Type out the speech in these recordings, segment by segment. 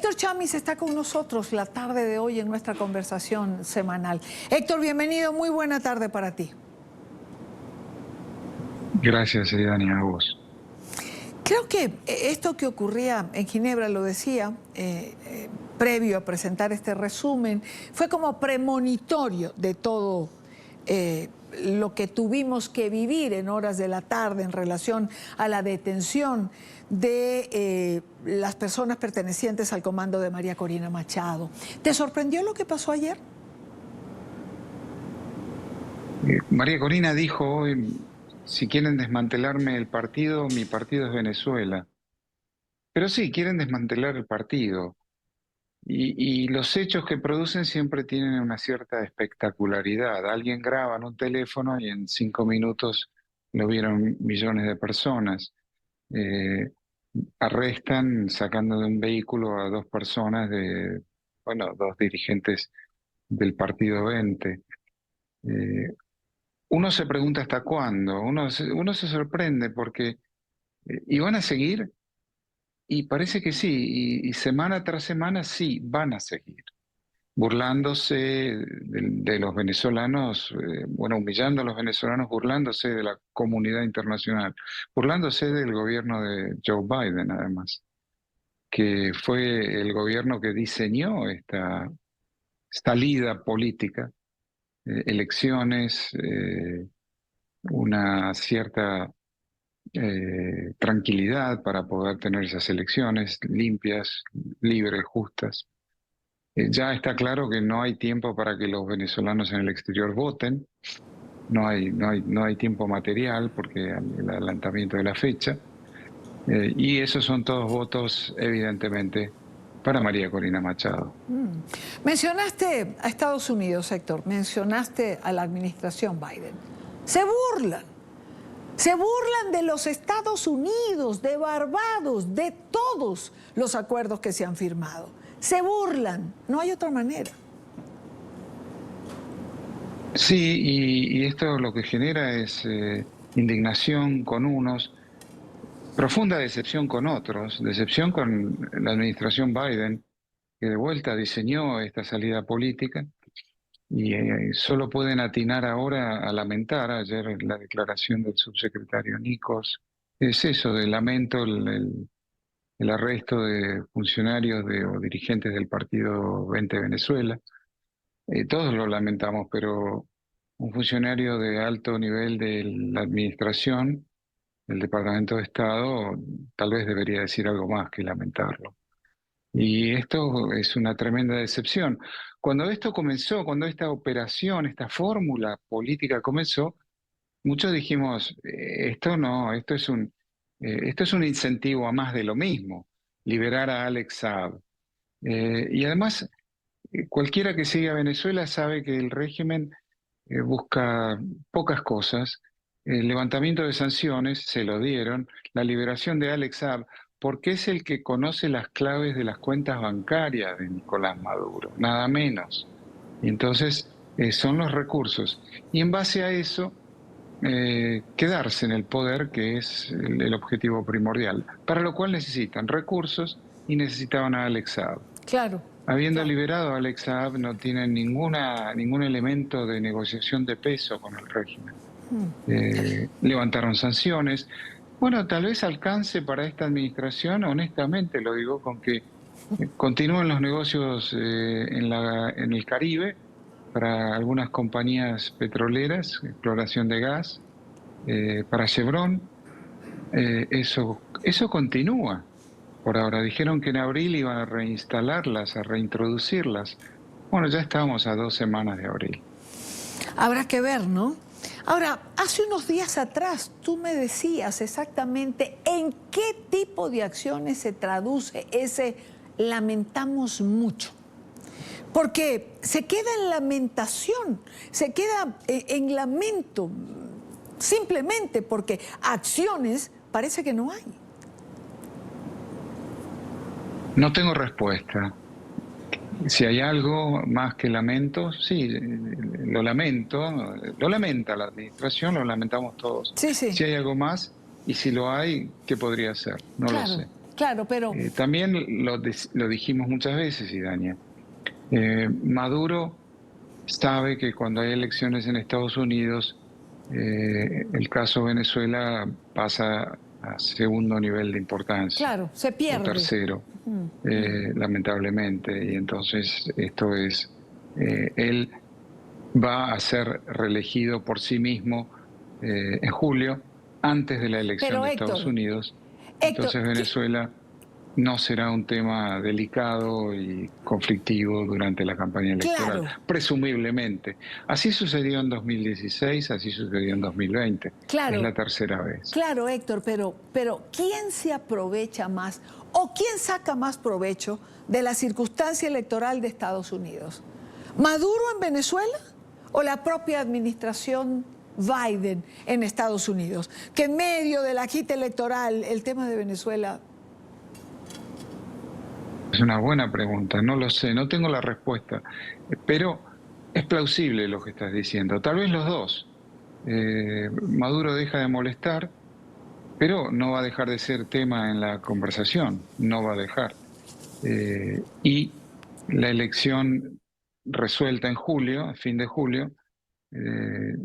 Héctor Chamis está con nosotros la tarde de hoy en nuestra conversación semanal. Héctor, bienvenido, muy buena tarde para ti. Gracias, Dani, a vos. Creo que esto que ocurría en Ginebra, lo decía, previo a presentar este resumen, fue como premonitorio de todo lo que tuvimos que vivir en horas de la tarde en relación a la detención de las personas pertenecientes al comando de María Corina Machado. ¿Te sorprendió lo que pasó ayer? María Corina dijo hoy, si quieren desmantelarme el partido, mi partido es Venezuela. Pero sí, quieren desmantelar el partido. Y los hechos que producen siempre tienen una cierta espectacularidad. Alguien graba en un teléfono y en 5 minutos lo vieron millones de personas. Eh, Arrestan sacando de un vehículo a 2 personas bueno, 2 dirigentes del Partido 20. Uno se pregunta hasta cuándo, uno se sorprende porque y van a seguir, y parece que sí, y semana tras semana sí, van a seguir, burlándose de los venezolanos, bueno, humillando a los venezolanos, burlándose de la comunidad internacional, burlándose del gobierno de Joe Biden, además, que fue el gobierno que diseñó esta salida política, elecciones, una cierta tranquilidad para poder tener esas elecciones limpias, libres, justas. Ya está claro que no hay tiempo para que los venezolanos en el exterior voten, no hay tiempo material porque el adelantamiento de la fecha, y esos son todos votos, evidentemente, para María Corina Machado. Mencionaste a Estados Unidos, Héctor, mencionaste a la administración Biden. Se burlan de los Estados Unidos, de Barbados, de todos los acuerdos que se han firmado. Se burlan, no hay otra manera. Sí, y esto lo que genera es indignación con unos, profunda decepción con otros, decepción con la administración Biden, que de vuelta diseñó esta salida política, y solo pueden atinar ahora a lamentar. Ayer la declaración del subsecretario Nicos es eso, de lamento el arresto de funcionarios o dirigentes del Partido 20 Venezuela. Todos lo lamentamos, pero un funcionario de alto nivel de la administración del Departamento de Estado tal vez debería decir algo más que lamentarlo. Y esto es una tremenda decepción. Cuando esto comenzó, cuando esta operación, esta fórmula política comenzó, muchos dijimos, esto no, esto es un incentivo a más de lo mismo, liberar a Alex Saab. Y además, cualquiera que siga a Venezuela sabe que el régimen busca pocas cosas. El levantamiento de sanciones, se lo dieron, la liberación de Alex Saab, porque es el que conoce las claves de las cuentas bancarias de Nicolás Maduro, nada menos. Y entonces son los recursos. Y en base a eso, quedarse en el poder, que es el objetivo primordial, para lo cual necesitan recursos y necesitaban a Alex Saab. Claro. Habiendo liberado a Alex Saab, no tienen ningún elemento de negociación de peso con el régimen. Levantaron sanciones. Bueno, tal vez alcance para esta administración, honestamente lo digo, con que continúen los negocios en el Caribe para algunas compañías petroleras, exploración de gas, para Chevron. Eso continúa. Por ahora dijeron que en abril iban a reinstalarlas, a reintroducirlas. Bueno, ya estamos a 2 semanas de abril. Habrá que ver, ¿no? Ahora, hace unos días atrás tú me decías exactamente en qué tipo de acciones se traduce ese lamentamos mucho. Porque se queda en lamentación, se queda en lamento, simplemente porque acciones parece que no hay. No tengo respuesta. Si hay algo más que lamento, sí, lo lamento, lo lamenta la administración, lo lamentamos todos. Sí, sí. Si hay algo más, y si lo hay, ¿qué podría ser? No lo sé. Claro, pero También lo dijimos muchas veces, Idania. Maduro sabe que cuando hay elecciones en Estados Unidos, el caso Venezuela pasa a segundo nivel de importancia, claro, se o pierde. tercero, lamentablemente. Y entonces esto es, él va a ser reelegido por sí mismo en julio, antes de la elección Pero de Estados Héctor, Unidos. Héctor, Entonces Venezuela no será un tema delicado y conflictivo durante la campaña electoral, claro, presumiblemente. Así sucedió en 2016, así sucedió en 2020. Es claro, la tercera vez. claro, Héctor, pero ¿quién se aprovecha más o quién saca más provecho de la circunstancia electoral de Estados Unidos? ¿Maduro en Venezuela o la propia administración Biden en Estados Unidos? Que en medio de la agita electoral el tema de Venezuela... Es una buena pregunta, no lo sé, no tengo la respuesta, pero es plausible lo que estás diciendo. Tal vez los dos. Maduro deja de molestar, pero no va a dejar de ser tema en la conversación, no va a dejar. Y la elección resuelta en julio, a fin de julio, eh,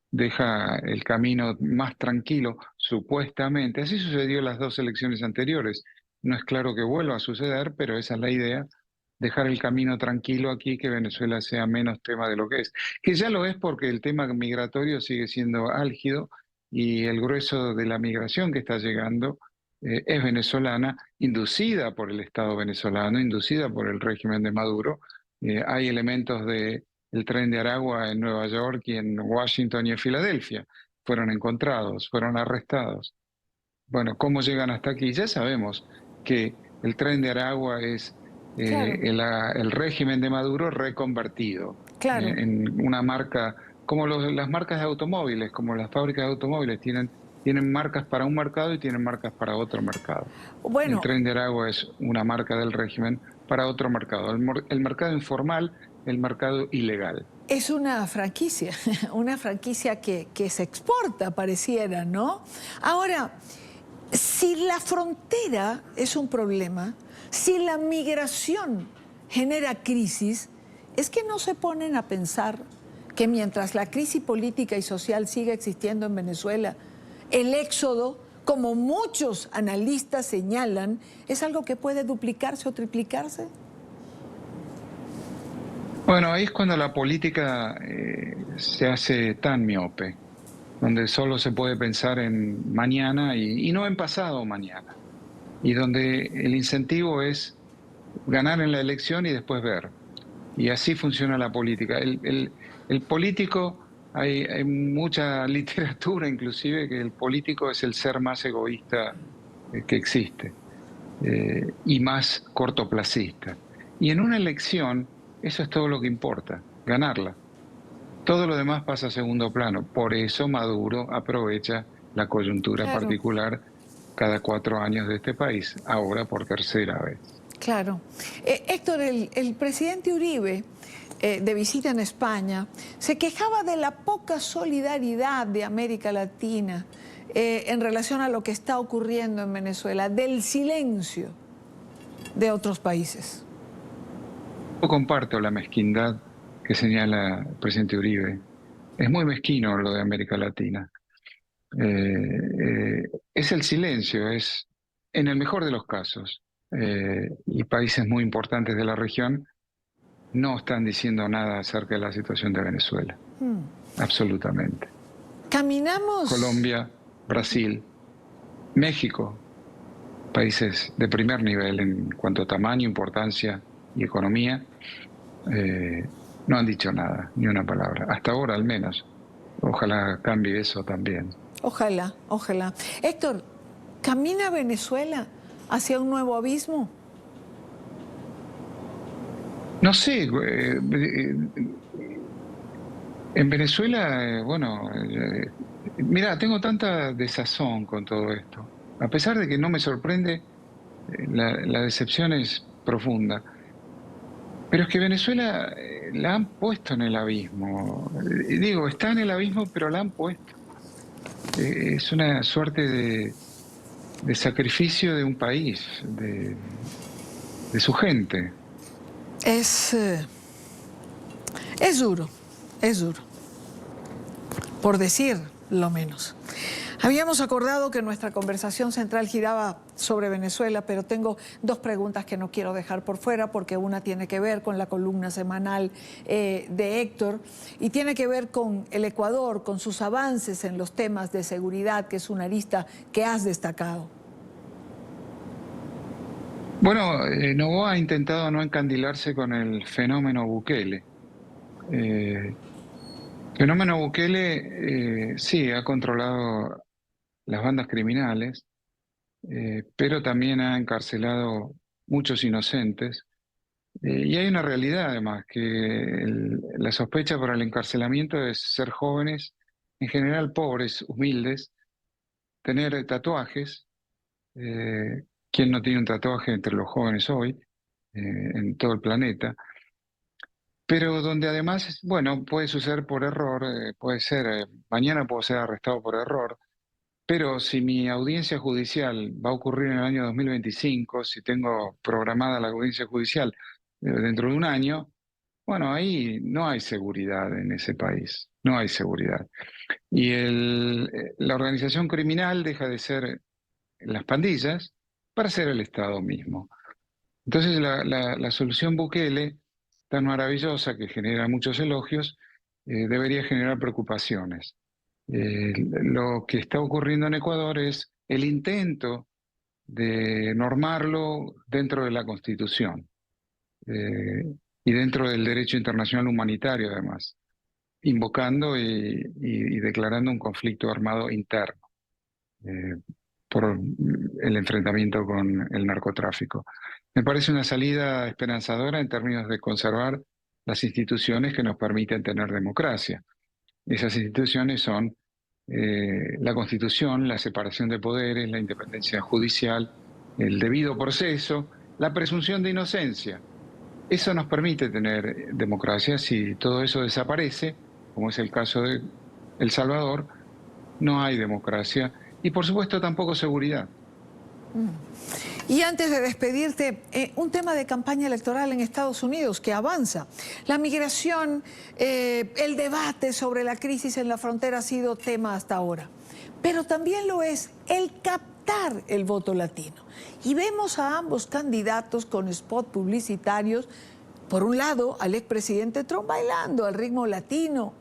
deja el camino más tranquilo, supuestamente. Así sucedió en las dos elecciones anteriores. No es claro que vuelva a suceder, pero esa es la idea, dejar el camino tranquilo aquí, que Venezuela sea menos tema de lo que es. Que ya lo es porque el tema migratorio sigue siendo álgido y el grueso de la migración que está llegando es venezolana, inducida por el Estado venezolano, inducida por el régimen de Maduro. Hay elementos de el tren de Aragua en Nueva York y en Washington y en Filadelfia. Fueron encontrados, fueron arrestados. Bueno, ¿cómo llegan hasta aquí? Ya sabemos que el tren de Aragua es Claro, el régimen de Maduro reconvertido claro. en una marca, como las marcas de automóviles, como las fábricas de automóviles, tienen marcas para un mercado y tienen marcas para otro mercado. El Bueno, tren de Aragua es una marca del régimen para otro mercado, el mercado informal, el mercado ilegal. es una franquicia que se exporta, pareciera, ¿no? Ahora, si la frontera es un problema, si la migración genera crisis, es que no se ponen a pensar que mientras la crisis política y social siga existiendo en Venezuela, el éxodo, como muchos analistas señalan, es algo que puede duplicarse o triplicarse. Bueno, ahí es cuando la política se hace tan miope, donde solo se puede pensar en mañana y no en pasado mañana, y donde el incentivo es ganar en la elección y después ver. Y así funciona la política. El político, hay mucha literatura inclusive que el político es el ser más egoísta que existe y más cortoplacista. Y en una elección eso es todo lo que importa, ganarla. Todo lo demás pasa a segundo plano. Por eso Maduro aprovecha la coyuntura Claro. particular cada 4 años de este país, ahora por tercera vez. Claro. Héctor, el presidente Uribe, de visita en España, se quejaba de la poca solidaridad de América Latina en relación a lo que está ocurriendo en Venezuela, del silencio de otros países. Yo comparto la mezquindad que señala el presidente Uribe. Es muy mezquino lo de América Latina. Es el silencio, es en el mejor de los casos. Y países muy importantes de la región no están diciendo nada acerca de la situación de Venezuela. Absolutamente. Caminamos... Colombia, Brasil, México, países de primer nivel en cuanto a tamaño, importancia y economía, no han dicho nada, ni una palabra, hasta ahora al menos. Ojalá cambie eso también. Ojalá, ojalá. Héctor, ¿camina Venezuela hacia un nuevo abismo? No sé, en Venezuela, bueno, mira, tengo tanta desazón con todo esto. A pesar de que no me sorprende, la decepción es profunda. Pero es que Venezuela la han puesto en el abismo. Digo, está en el abismo, pero la han puesto. Es una suerte de sacrificio de un país, de su gente. Es duro, por decir lo menos. Habíamos acordado que nuestra conversación central giraba sobre Venezuela, pero tengo dos preguntas que no quiero dejar por fuera, porque una tiene que ver con la columna semanal de Héctor y tiene que ver con el Ecuador, con sus avances en los temas de seguridad, que es una arista que has destacado. Bueno, Noboa ha intentado no encandilarse con el fenómeno Bukele. Fenómeno Bukele, sí, ha controlado las bandas criminales, pero también ha encarcelado muchos inocentes. Y hay una realidad además, que la sospecha por el encarcelamiento es ser jóvenes, en general pobres, humildes, tener tatuajes. ¿Quién no tiene un tatuaje entre los jóvenes hoy, en todo el planeta? Pero donde además, bueno, puede suceder por error, puede ser, mañana puedo ser arrestado por error, pero si mi audiencia judicial va a ocurrir en el año 2025, si tengo programada la audiencia judicial dentro de un año, bueno, ahí no hay seguridad en ese país, no hay seguridad. Y la organización criminal deja de ser las pandillas para ser el Estado mismo. Entonces la solución Bukele, tan maravillosa que genera muchos elogios, debería generar preocupaciones. Lo que está ocurriendo en Ecuador es el intento de normarlo dentro de la Constitución y dentro del derecho internacional humanitario, además, invocando y declarando un conflicto armado interno por el enfrentamiento con el narcotráfico. Me parece una salida esperanzadora en términos de conservar las instituciones que nos permiten tener democracia. Esas instituciones son la Constitución, la separación de poderes, la independencia judicial, el debido proceso, la presunción de inocencia. Eso nos permite tener democracia. Si todo eso desaparece, como es el caso de El Salvador, no hay democracia y por supuesto tampoco seguridad. Y antes de despedirte, un tema de campaña electoral en Estados Unidos que avanza. La migración, el debate sobre la crisis en la frontera ha sido tema hasta ahora. Pero también lo es el captar el voto latino. Y vemos a ambos candidatos con spots publicitarios. Por un lado, al expresidente Trump bailando al ritmo latino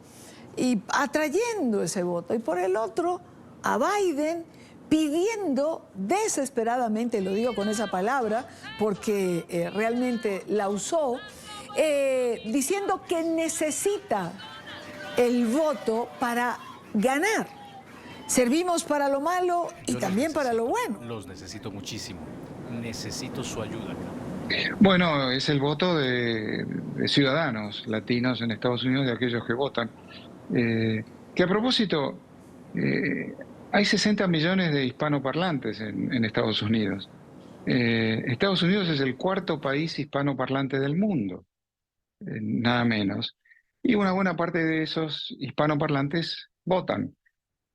y atrayendo ese voto. Y por el otro, a Biden pidiendo desesperadamente, lo digo con esa palabra porque realmente la usó, diciendo que necesita el voto para ganar. Servimos para lo malo y también para lo bueno. Los necesito muchísimo. Necesito su ayuda. Bueno, es el voto de ciudadanos latinos en Estados Unidos, de aquellos que votan. Que a propósito, hay 60 millones de hispanoparlantes en Estados Unidos. Estados Unidos es el cuarto país hispanoparlante del mundo, nada menos. Y una buena parte de esos hispanoparlantes votan.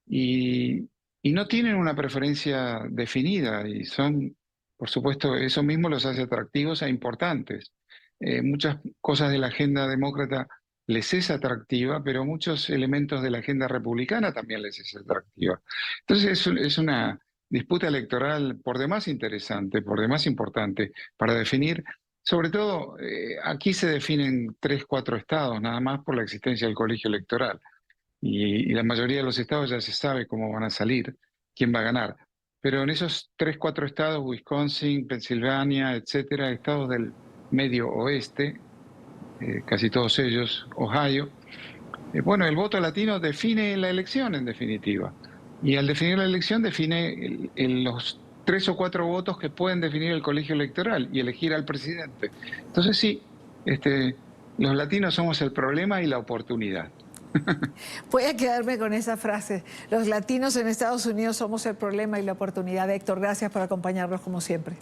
Y no tienen una preferencia definida y son, por supuesto, eso mismo los hace atractivos e importantes. Muchas cosas de la agenda demócrata les es atractiva, pero muchos elementos de la agenda republicana también les es atractiva. Entonces es una disputa electoral por demás interesante, por demás importante para definir. Sobre todo, aquí se definen 3, 4 estados, nada más por la existencia del colegio electoral. Y la mayoría de los estados ya se sabe cómo van a salir, quién va a ganar. Pero en esos 3, 4 estados, Wisconsin, Pensilvania, etcétera, estados del medio oeste, casi todos ellos, Ohio, bueno, el voto latino define la elección en definitiva. Y al definir la elección define los 3 o 4 votos que pueden definir el colegio electoral y elegir al presidente. Entonces sí, los latinos somos el problema y la oportunidad. Voy a quedarme con esa frase. Los latinos en Estados Unidos somos el problema y la oportunidad. Héctor, gracias por acompañarnos como siempre.